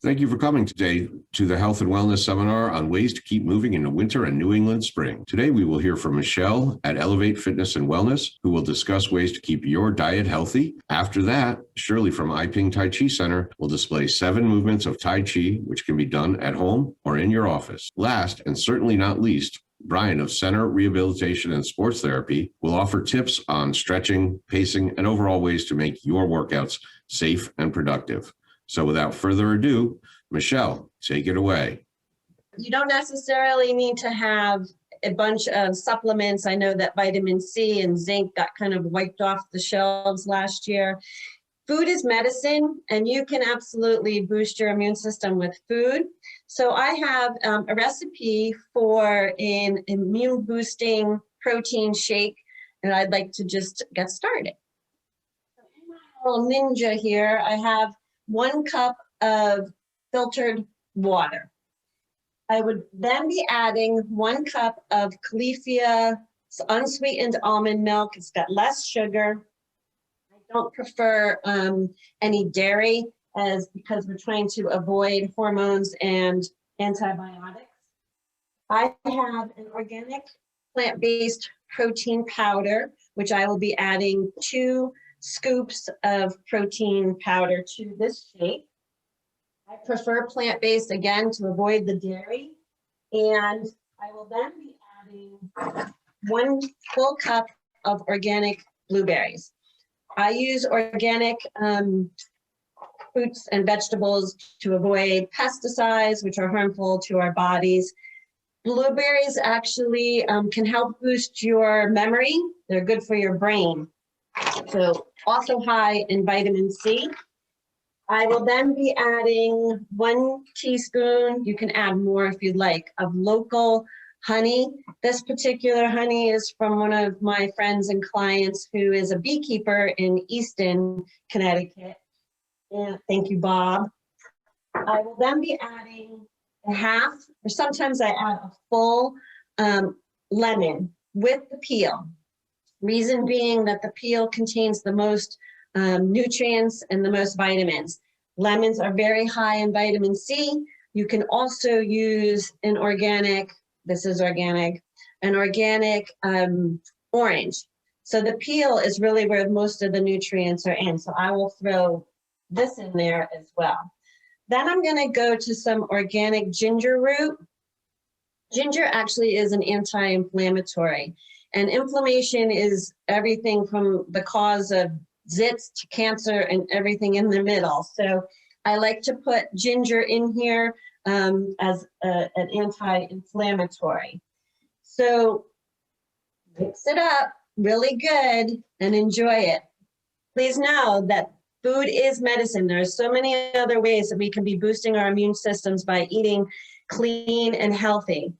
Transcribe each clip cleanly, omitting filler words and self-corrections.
Thank you for coming today to the Health and Wellness Seminar on ways to keep moving into winter and New England spring. Today, we will hear from Michelle at Elevate Fitness and Wellness, who will discuss ways to keep your diet healthy. After that, Shirley from Iping Tai Chi Center will display 7 movements of Tai Chi, which can be done at home or in your office. Last, and certainly not least, Brian of Center Rehabilitation and Sports Therapy will offer tips on stretching, pacing, and overall ways to make your workouts safe and productive. So without further ado, Michelle, take it away. You don't necessarily need to have a bunch of supplements. I know that vitamin C and zinc got kind of wiped off the shelves last year. Food is medicine, and you can absolutely boost your immune system with food. So I have a recipe for an immune boosting protein shake, and I'd like to just get started. So in my little ninja here, I have 1 cup of filtered water. I would then be adding 1 cup of Califia unsweetened almond milk. It's got less sugar. I don't prefer any dairy because we're trying to avoid hormones and antibiotics. I have an organic plant-based protein powder, which I will be adding 2 scoops of protein powder to this shake. I prefer plant-based, again, to avoid the dairy. And I will then be adding 1 full cup of organic blueberries. I use organic fruits and vegetables to avoid pesticides, which are harmful to our bodies. Blueberries actually can help boost your memory. They're good for your brain. So also high in vitamin C. I will then be adding 1 teaspoon, you can add more if you'd like, of local honey. This particular honey is from one of my friends and clients who is a beekeeper in Easton, Connecticut. And thank you, Bob. I will then be adding a half, or sometimes I add a full lemon with the peel. Reason being that the peel contains the most nutrients and the most vitamins. Lemons are very high in vitamin C. You can also use an organic, this is organic, an organic orange. So the peel is really where most of the nutrients are in. So I will throw this in there as well. Then I'm gonna go to some organic ginger root. Ginger actually is an anti-inflammatory. And inflammation is everything from the cause of zits to cancer and everything in the middle. So I like to put ginger in here as an anti-inflammatory. So mix it up really good and enjoy it. Please know that food is medicine. There are so many other ways that we can be boosting our immune systems by eating clean and healthy.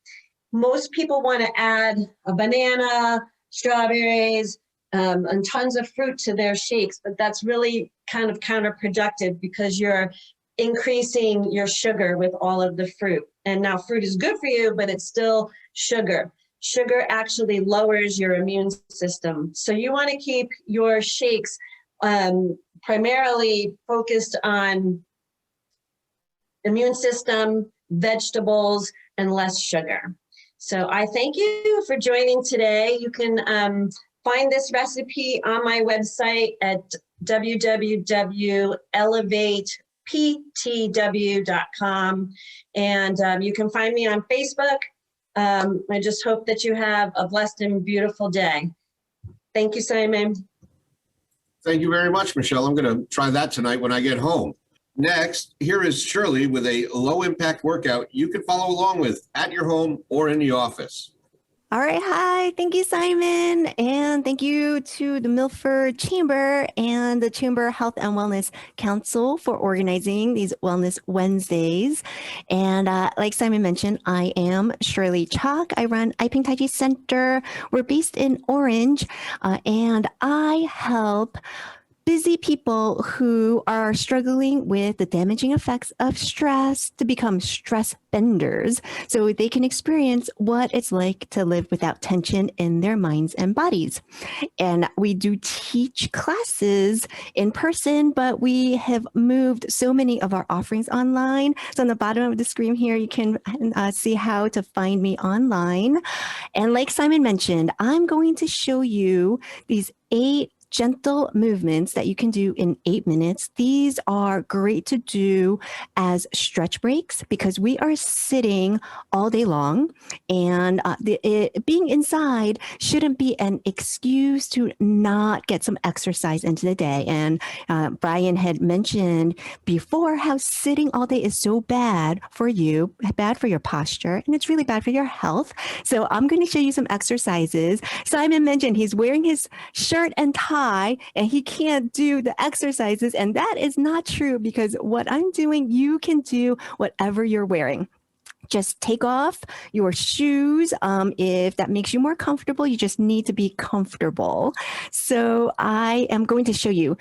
Most people want to add a banana, strawberries, and tons of fruit to their shakes, but that's really kind of counterproductive because you're increasing your sugar with all of the fruit. And now fruit is good for you, but it's still sugar. Sugar actually lowers your immune system. So you want to keep your shakes primarily focused on immune system, vegetables, and less sugar. So I thank you for joining today. You can find this recipe on my website at www.elevateptw.com. And you can find me on Facebook. I just hope that you have a blessed and beautiful day. Thank you, Simon. Thank you very much, Michelle. I'm going to try that tonight when I get home. Next, here is Shirley with a low-impact workout you can follow along with at your home or in the office. All right. Hi. Thank you, Simon. And thank you to the Milford Chamber and the Chamber Health and Wellness Council for organizing these Wellness Wednesdays. And like Simon mentioned, I am Shirley Chalk. I run Iping Tai Chi Center. We're based in Orange, and I help busy people who are struggling with the damaging effects of stress to become stress benders so they can experience what it's like to live without tension in their minds and bodies. And we do teach classes in person, but we have moved so many of our offerings online. So on the bottom of the screen here, you can see how to find me online. And like Simon mentioned, I'm going to show you these 8 gentle movements that you can do in 8 minutes. These are great to do as stretch breaks because we are sitting all day long, and being inside shouldn't be an excuse to not get some exercise into the day. And Brian had mentioned before how sitting all day is so bad for you, bad for your posture, and it's really bad for your health. So I'm going to show you some exercises. Simon mentioned he's wearing his shirt and tie and he can't do the exercises. And that is not true because what I'm doing, you can do whatever you're wearing. Just take off your shoes. If that makes you more comfortable, you just need to be comfortable. So I am going to show you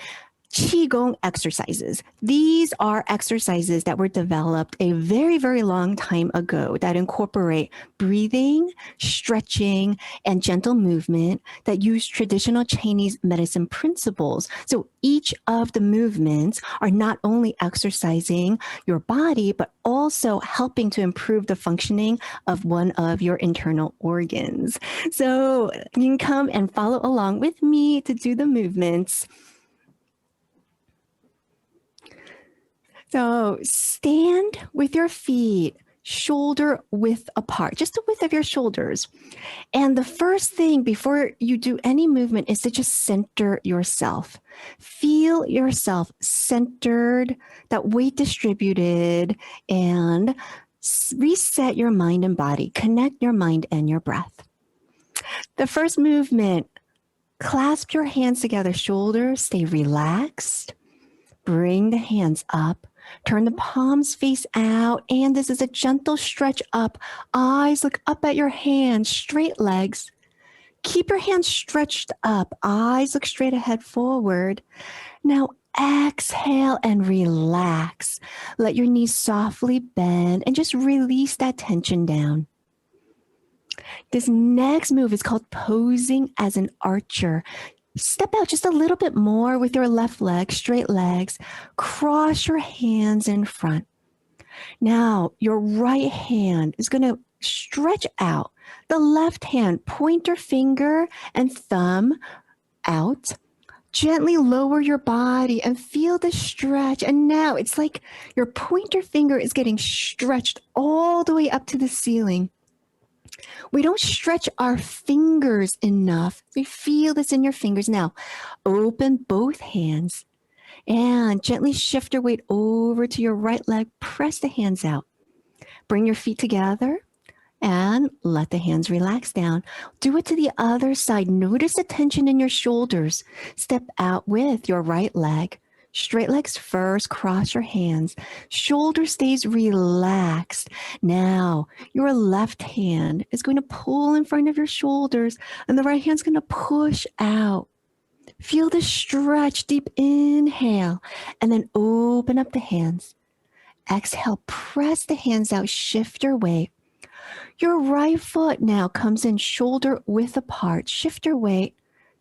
Qigong exercises. These are exercises that were developed a very, very long time ago that incorporate breathing, stretching, and gentle movement that use traditional Chinese medicine principles. So each of the movements are not only exercising your body, but also helping to improve the functioning of one of your internal organs. So you can come and follow along with me to do the movements. So stand with your feet shoulder width apart, just the width of your shoulders. And the first thing before you do any movement is to just center yourself. Feel yourself centered, that weight distributed, and reset your mind and body. Connect your mind and your breath. The first movement, clasp your hands together, shoulders, stay relaxed. Bring the hands up. Turn the palms face out, and this is a gentle stretch up. Eyes look up at your hands, straight legs. Keep your hands stretched up. Eyes look straight ahead forward. Now exhale and relax. Let your knees softly bend and just release that tension down. This next move is called posing as an archer. Step out just a little bit more with your left leg, straight legs. Cross your hands in front. Now, your right hand is going to stretch out. The left hand, pointer finger and thumb out. Gently lower your body and feel the stretch. And now it's like your pointer finger is getting stretched all the way up to the ceiling. We don't stretch our fingers enough. We feel this in your fingers. Now, open both hands and gently shift your weight over to your right leg. Press the hands out. Bring your feet together and let the hands relax down. Do it to the other side. Notice the tension in your shoulders. Step out with your right leg. Straight legs first, cross your hands. Shoulder stays relaxed. Now, your left hand is going to pull in front of your shoulders, and the right hand's going to push out. Feel the stretch, deep inhale, and then open up the hands. Exhale, press the hands out, shift your weight. Your right foot now comes in shoulder width apart. Shift your weight.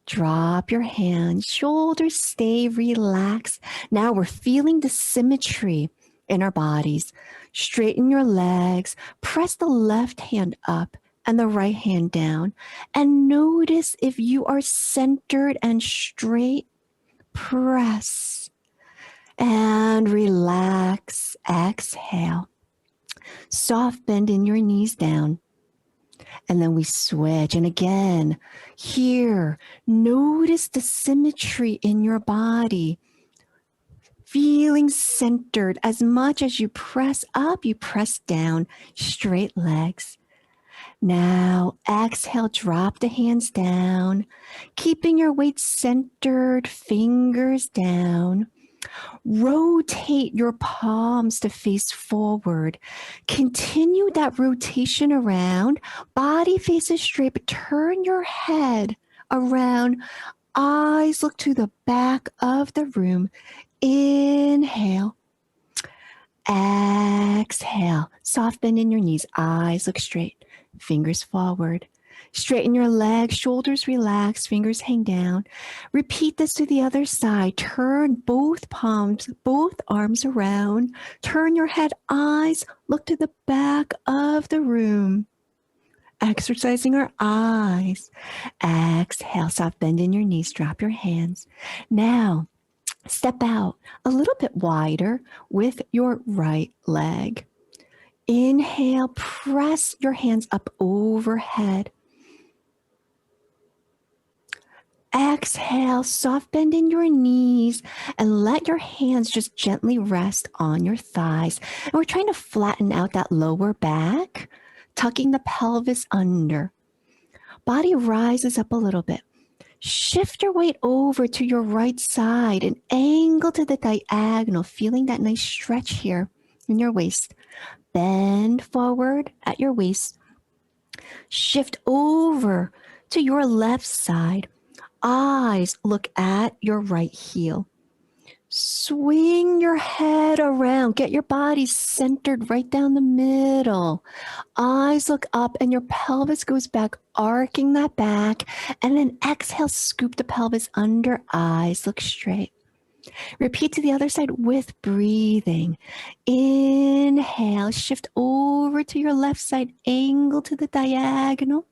Drop your hands, shoulders stay relaxed. Now we're feeling the symmetry in our bodies. Straighten your legs, press the left hand up and the right hand down. And notice if you are centered and straight. Press and relax. Exhale. Soft bend in your knees down. And then we switch. And again, here, notice the symmetry in your body. Feeling centered. As much as you press up, you press down. Straight legs. Now, exhale, drop the hands down. Keeping your weight centered, fingers down. Rotate your palms to face forward. Continue that rotation around. Body faces straight, but turn your head around Eyes look to the back of the room. Inhale. Exhale. Soft bend in your knees. Eyes look straight. Fingers forward. Straighten your legs. Shoulders relax. Fingers hang down. Repeat this to the other side. Turn both palms, both arms around. Turn your head. Eyes look to the back of the room. Exercising our eyes. Exhale. Soft bend in your knees. Drop your hands. Now, step out a little bit wider with your right leg. Inhale, press your hands up overhead. Exhale, soft bend in your knees and let your hands just gently rest on your thighs. And we're trying to flatten out that lower back, tucking the pelvis under. Body rises up a little bit. Shift your weight over to your right side and angle to the diagonal, feeling that nice stretch here in your waist. Bend forward at your waist. Shift over to your left side. Eyes look at your right heel. Swing your head around. Get your body centered right down the middle. Eyes look up and your pelvis goes back, arcing that back. And then exhale, scoop the pelvis under. Eyes look straight. Repeat to the other side with breathing. Inhale, shift over to your left side, angle to the diagonal.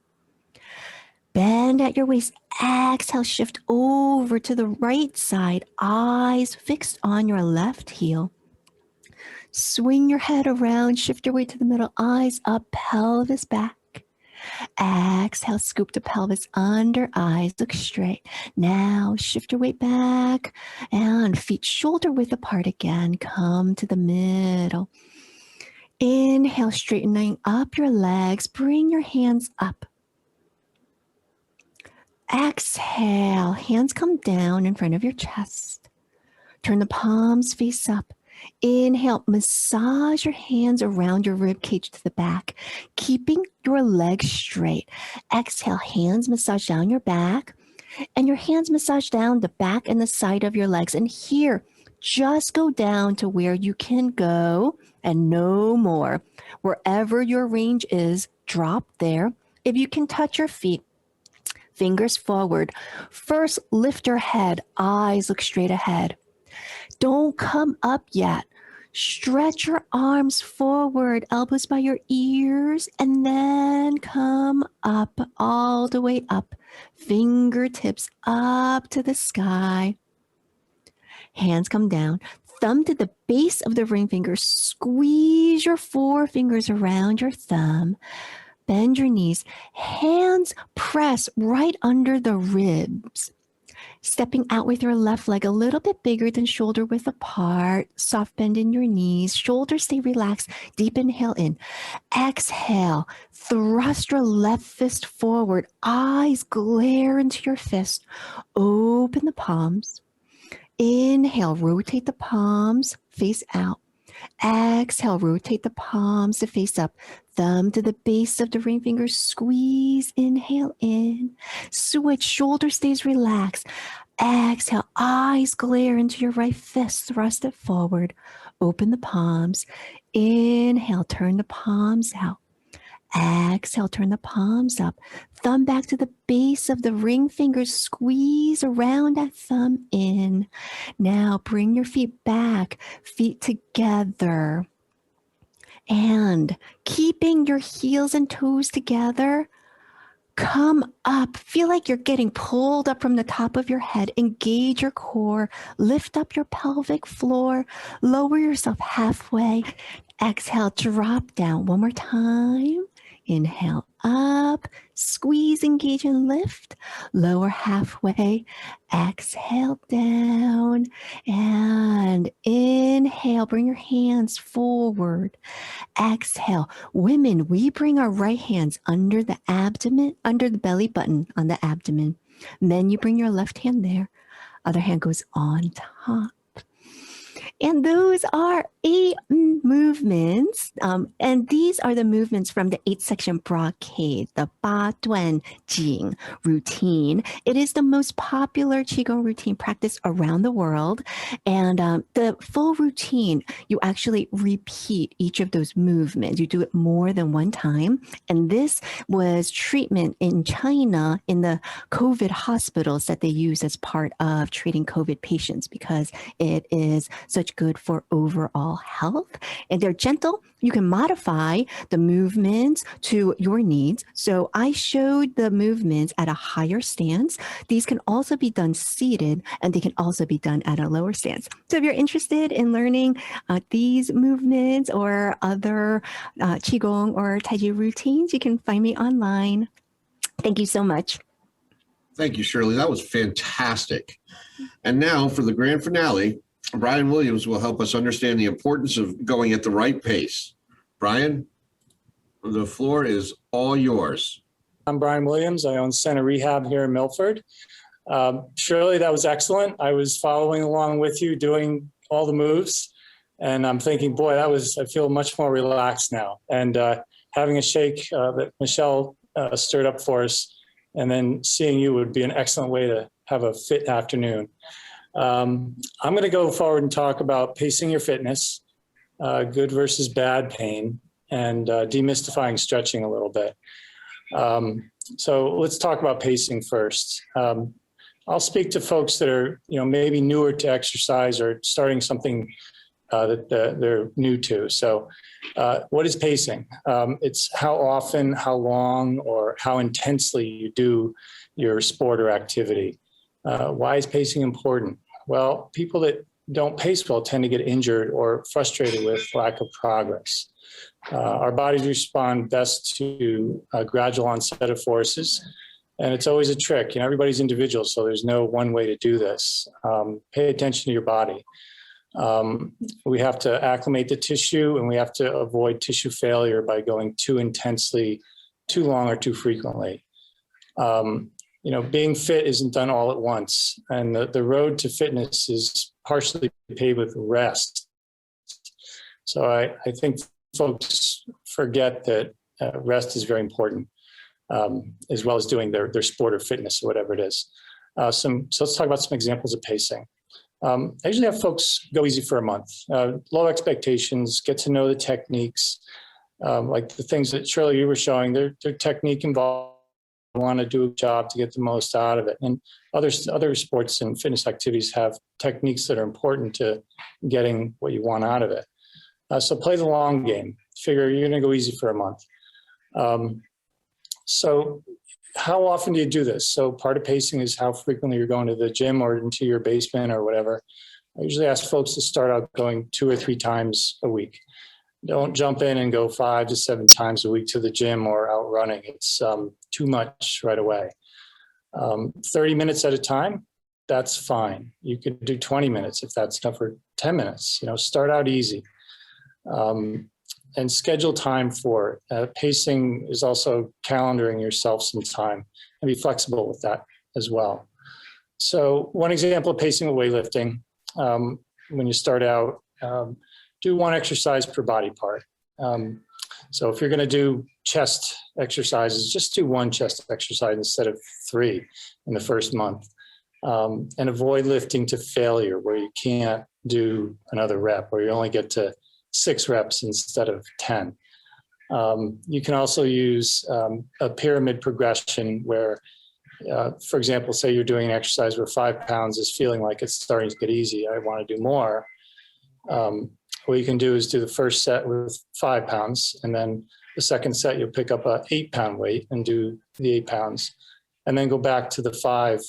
Bend at your waist. Exhale, shift over to the right side. Eyes fixed on your left heel. Swing your head around. Shift your weight to the middle. Eyes up, pelvis back. Exhale, scoop the pelvis under. Eyes look straight. Now shift your weight back and feet shoulder width apart again. Come to the middle. Inhale, straightening up your legs. Bring your hands up. Exhale, hands come down in front of your chest. Turn the palms face up. Inhale, massage your hands around your rib cage to the back, keeping your legs straight. Exhale, hands massage down your back, and your hands massage down the back and the side of your legs. And here, just go down to where you can go and no more. Wherever your range is, drop there. If you can touch your feet, fingers forward. First, lift your head. Eyes look straight ahead. Don't come up yet. Stretch your arms forward, elbows by your ears, and then come up, all the way up. Fingertips up to the sky. Hands come down. Thumb to the base of the ring finger. Squeeze your forefingers around your thumb. Bend your knees. Hands press right under the ribs. Stepping out with your left leg a little bit bigger than shoulder width apart. Soft bend in your knees. Shoulders stay relaxed. Deep inhale in. Exhale. Thrust your left fist forward. Eyes glare into your fist. Open the palms. Inhale. Rotate the palms. Face out. Exhale, rotate the palms to face up. Thumb to the base of the ring finger. Squeeze. Inhale in. Switch. Shoulder stays relaxed. Exhale. Eyes glare into your right fist. Thrust it forward. Open the palms. Inhale. Turn the palms out. Exhale. Turn the palms up. Thumb back to the base of the ring fingers. Squeeze around that thumb in. Now bring your feet back. Feet together. And keeping your heels and toes together, come up. Feel like you're getting pulled up from the top of your head. Engage your core. Lift up your pelvic floor. Lower yourself halfway. Exhale, drop down. One more time. Inhale up, squeeze, engage, and lift. Lower halfway. Exhale down and inhale. Bring your hands forward. Exhale. Women, we bring our right hands under the abdomen, under the belly button on the abdomen. Men, you bring your left hand there. Other hand goes on top. And those are 8 movements. And these are the movements from the 8-section brocade, the 八段锦 routine. It is the most popular Qigong routine practiced around the world. And the full routine, you actually repeat each of those movements. You do it more than one time. And this was treatment in China in the COVID hospitals that they use as part of treating COVID patients because it is such good for overall health. And they're gentle. You can modify the movements to your needs. So I showed the movements at a higher stance. These can also be done seated, and they can also be done at a lower stance. So if you're interested in learning these movements or other Qigong or Tai Chi routines, you can find me online. Thank you so much. Thank you, Shirley. That was fantastic. And now for the grand finale, Brian Williams will help us understand the importance of going at the right pace. Brian, the floor is all yours. I'm Brian Williams. I own Center Rehab here in Milford. Shirley, that was excellent. I was following along with you, doing all the moves, and I'm thinking, boy, I feel much more relaxed now. And having a shake that Michelle stirred up for us, and then seeing you would be an excellent way to have a fit afternoon. I'm going to go forward and talk about pacing your fitness, good versus bad pain, and demystifying stretching a little bit. So let's talk about pacing first. I'll speak to folks that are, maybe newer to exercise or starting something that they're new to. So what is pacing? It's how often, how long, or how intensely you do your sport or activity. Why is pacing important? Well, people that don't pace well tend to get injured or frustrated with lack of progress. Our bodies respond best to a gradual onset of forces, and it's always a trick. Everybody's individual, so there's no one way to do this. Pay attention to your body. We have to acclimate the tissue, and we have to avoid tissue failure by going too intensely, too long, or too frequently. Being fit isn't done all at once, and the road to fitness is partially paved with rest. So I think folks forget that rest is very important, as well as doing their sport or fitness or whatever it is. So let's talk about some examples of pacing. I usually have folks go easy for a month, low expectations, get to know the techniques, like the things that Shirley, you were showing, their technique involved. Want to do a job to get the most out of it. And other sports and fitness activities have techniques that are important to getting what you want out of it. So play the long game. Figure you're going to go easy for a month. So how often do you do this? So part of pacing is how frequently you're going to the gym or into your basement or whatever. I usually ask folks to start out going 2 or 3 times a week. Don't jump in and go 5 to 7 times a week to the gym or out running. It's too much right away. 30 minutes at a time, that's fine. You could do 20 minutes if that's enough, for 10 minutes. Start out easy. And schedule time for it. Pacing is also calendaring yourself some time, and be flexible with that as well. So one example of pacing with weightlifting, when you start out, do 1 exercise per body part. So if you're going to do chest exercises, just do 1 chest exercise instead of 3 in the first month. And avoid lifting to failure, where you can't do another rep, or you only get to 6 reps instead of 10. You can also use a pyramid progression where, for example, say you're doing an exercise where 5 pounds is feeling like it's starting to get easy. I want to do more. What you can do is do the first set with 5 pounds, and then the second set you'll pick up a 8-pound weight and do the 8 pounds, and then go back to the 5.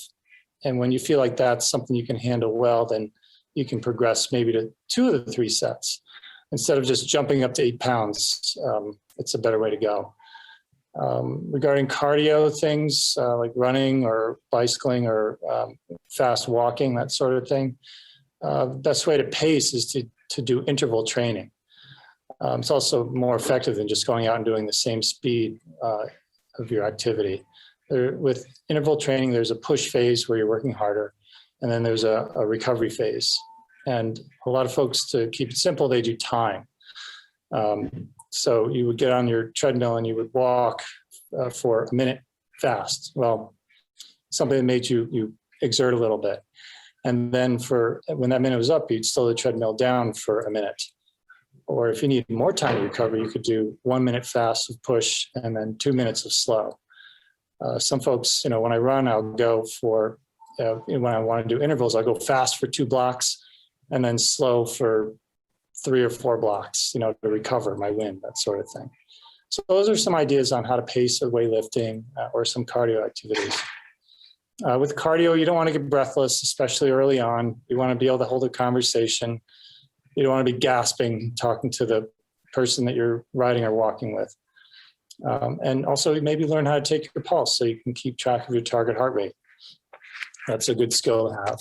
And when you feel like that's something you can handle well, then you can progress maybe to 2 of the 3 sets. Instead of just jumping up to 8 pounds, it's a better way to go. Regarding cardio things like running or bicycling or fast walking, that sort of thing, the best way to pace is to do interval training. It's also more effective than just going out and doing the same speed of your activity. With interval training, there's a push phase where you're working harder, and then there's a recovery phase. And a lot of folks, to keep it simple, they do time. So you would get on your treadmill and you would walk for a minute fast. Well, something that made you exert a little bit. And then when that minute was up, you'd slow the treadmill down for a minute. Or if you need more time to recover, you could do 1 minute fast of push and then 2 minutes of slow. Some folks, when I run, I'll go for, when I want to do intervals, I'll go fast for 2 blocks and then slow for 3 or 4 blocks, to recover my wind, that sort of thing. So those are some ideas on how to pace or weightlifting or some cardio activities. With cardio, you don't want to get breathless, especially early on. You want to be able to hold a conversation. You don't want to be gasping, talking to the person that you're riding or walking with. And also maybe learn how to take your pulse so you can keep track of your target heart rate. That's a good skill to have.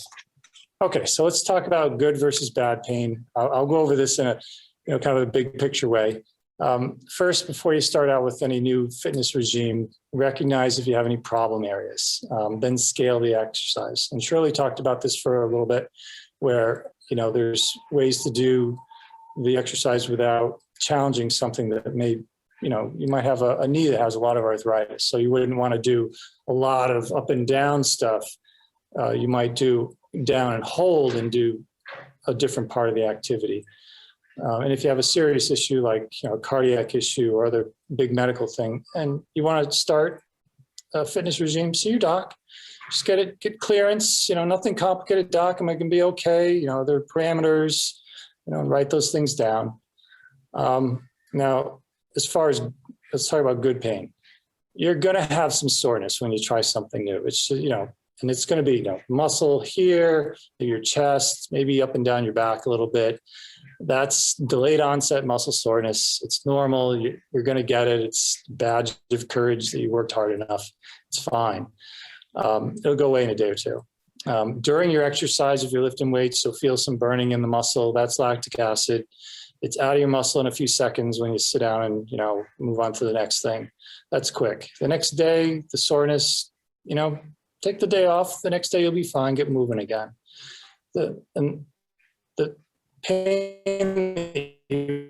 Okay, so let's talk about good versus bad pain. I'll go over this in a kind of a big picture way. First, before you start out with any new fitness regime, recognize if you have any problem areas, then scale the exercise. And Shirley talked about this for a little bit, where there's ways to do the exercise without challenging something that may, you might have a knee that has a lot of arthritis, so you wouldn't want to do a lot of up and down stuff. You might do down and hold and do a different part of the activity. And if you have a serious issue like a cardiac issue or other big medical thing, and you want to start a fitness regime, see your doc. Just get clearance. Nothing complicated, doc. Am I going to be okay? There are parameters. Write those things down. Now, let's talk about good pain. You're going to have some soreness when you try something new. It's and it's going to be muscle here, your chest, maybe up and down your back a little bit. That's delayed onset muscle soreness. It's normal. You're going to get it. It's a badge of courage that you worked hard enough. It's fine. It'll go away in a day or two. During your exercise, if you're lifting weights, you'll feel some burning in the muscle. That's lactic acid. It's out of your muscle in a few seconds when you sit down and move on to the next thing. That's quick. The next day, the soreness, take the day off. The next day you'll be fine. Get moving again. The pain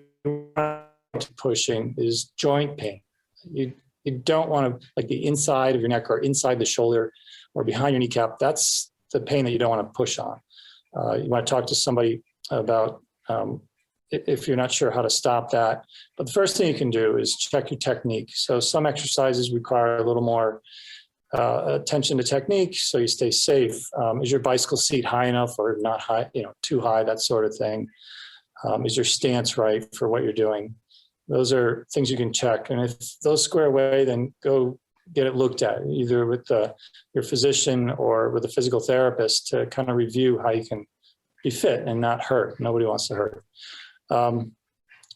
pushing is joint pain. You don't want to, like the inside of your neck or inside the shoulder or behind your kneecap. That's the pain that you don't want to push on. You want to talk to somebody about if you're not sure how to stop that. But the first thing you can do is check your technique. So some exercises require a little more attention to technique, so you stay safe. Is your bicycle seat high enough or not high, too high, that sort of thing? Is your stance right for what you're doing? Those are things you can check. And if those square away, then go get it looked at, either with your physician or with a physical therapist, to kind of review how you can be fit and not hurt. Nobody wants to hurt.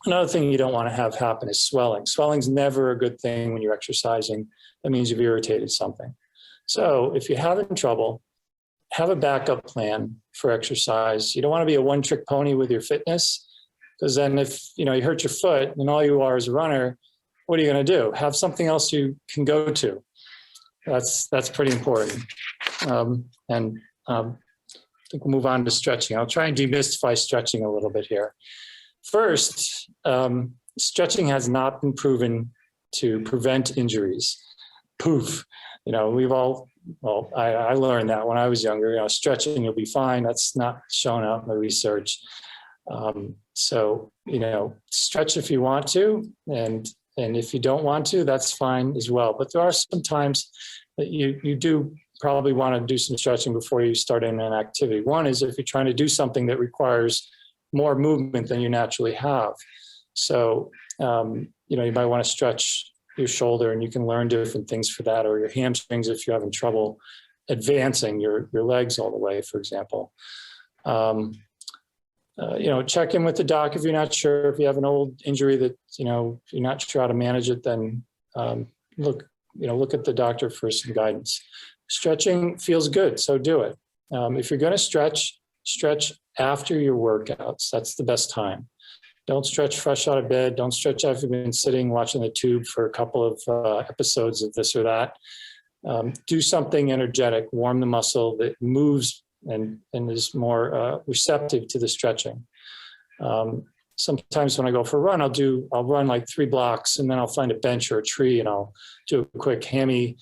Another thing you don't want to have happen is swelling. Swelling's never a good thing when you're exercising. That means you've irritated something. So if you're having trouble, have a backup plan for exercise. You don't want to be a one-trick pony with your fitness, because then if you hurt your foot and all you are is a runner, what are you going to do? Have something else you can go to. That's pretty important. I think we'll move on to stretching. I'll try and demystify stretching a little bit here. First, stretching has not been proven to prevent injuries. Poof. We've all, I learned that when I was younger, stretching, you'll be fine. That's not shown out in the research. So, stretch if you want to, and if you don't want to, that's fine as well. But there are some times that you do probably want to do some stretching before you start in an activity. One is if you're trying to do something that requires more movement than you naturally have. So, you might want to stretch your shoulder, and you can learn different things for that, or your hamstrings if you're having trouble advancing your legs all the way, for example. Check in with the doc if you're not sure. If you have an old injury that, you're not sure how to manage it, then look at the doctor for some guidance. Stretching feels good, so do it. If you're going to stretch after your workouts. That's the best time. Don't stretch fresh out of bed. Don't stretch after you've been sitting watching the tube for a couple of episodes of this or that. Do something energetic, warm the muscle that moves and is more receptive to the stretching. Sometimes when I go for a run, I'll run like 3 blocks, and then I'll find a bench or a tree, and I'll do a quick hammy,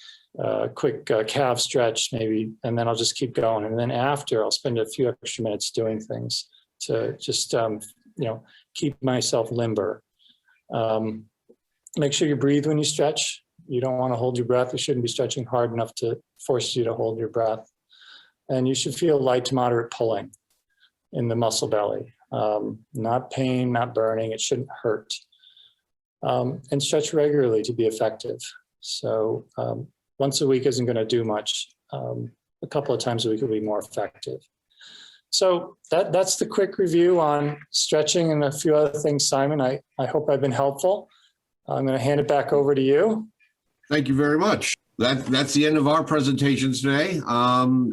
quick calf stretch maybe, and then I'll just keep going. And then after, I'll spend a few extra minutes doing things to just keep myself limber. Make sure you breathe when you stretch. You don't want to hold your breath. You shouldn't be stretching hard enough to force you to hold your breath. And you should feel light to moderate pulling in the muscle belly. Not pain, not burning. It shouldn't hurt. And stretch regularly to be effective. So once a week isn't going to do much. A couple of times a week will be more effective. So that's the quick review on stretching and a few other things, Simon. I hope I've been helpful. I'm going to hand it back over to you. Thank you very much. That's the end of our presentations today.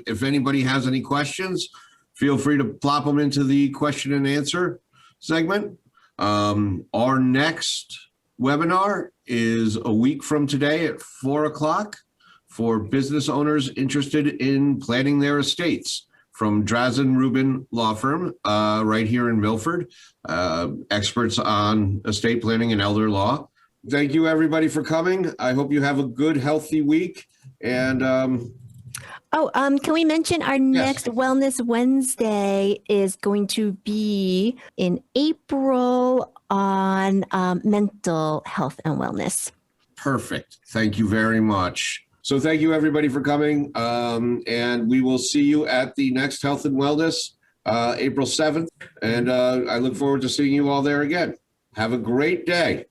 If anybody has any questions, feel free to plop them into the question and answer segment. Our next webinar is a week from today at 4 o'clock for business owners interested in planning their estates, from Drazen Rubin Law Firm right here in Milford, experts on estate planning and elder law. Thank you, everybody, for coming. I hope you have a good, healthy week. And can we mention our next Wellness Wednesday is going to be in April on mental health and wellness. Perfect. Thank you very much. So thank you, everybody, for coming. And we will see you at the next Health and Wellness, April 7th. And I look forward to seeing you all there again. Have a great day.